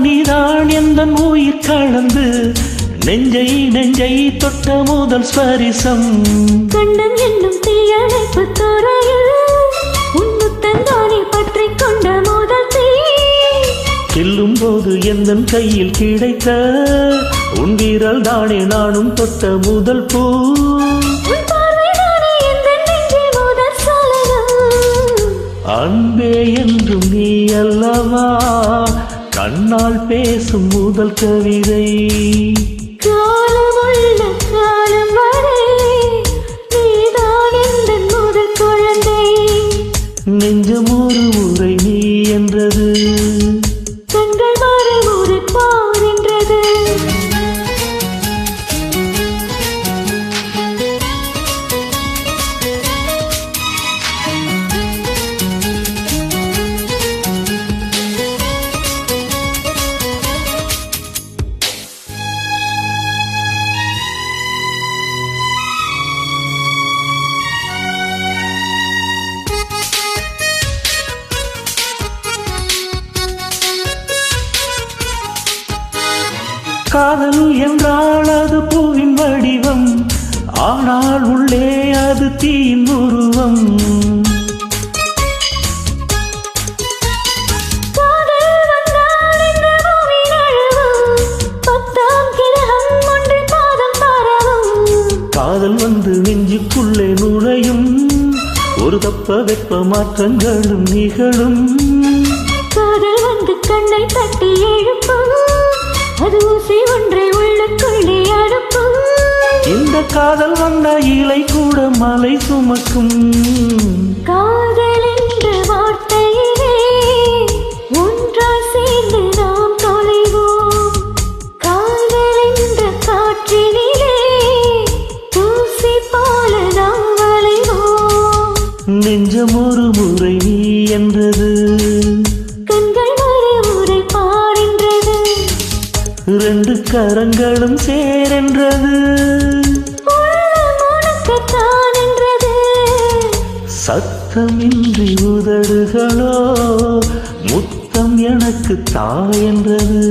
நீதான் எந்தன் உயிர் கலந்து நெஞ்சை நெஞ்சை தொட்ட முதல் ஸ்பரிசம் கண்ணன் என்னும் தீயணைப்பு துறையில் உன்னுத்தந்தானே பற்றி கொண்ட முதல் தீ செல்லும் போது எந்தன் கையில் கிடைத்த உன் வீரல் தானே நானும் தொட்ட முதல் பூ அன்பே என்றும் நீ அல்லவா கண்ணால் பேசும் முதல் கவிதை காலமுள்ள காலம் வரை நீதான் எந்த முதல் குழந்தை நெஞ்சம் ஒரு முறை நீ என்றது கண்கள் மறுமுறை பார் என்றது காதல் என்றால் அது பூவின் வடிவம் ஆனால் உள்ளே அது தீயின் உருவம் காதல் வந்து நெஞ்சுக்குள்ளே நுழையும் ஒரு தப்ப வெப்ப மாற்றங்களும் நிகழும் காதல் வந்து கண்ணை தட்டி எழுப்பும் அது ஊசி ஒன்றை உள்ளுக்குள்ளே அனுப்பும் இந்த காதல் வந்த இலை கூட மலை சுமக்கும் காதல் என்ற வார்த்தையிலே ஒன்றாய் சேர்ந்து நாம் தொலைவோம் காதல் என்ற காற்றினிலே தூசி போல நாம் வளைவோம் நெஞ்சம் ஒரு முறை நீ என்றது கண்கள் மறுமுறை பாரின்றது ரெண்டு கரங்களும் சேரென்றது உனக்குத்தான் என்றது சத்தமின்றி உதடுகளோ முத்தம் எனக்கு தாயென்றது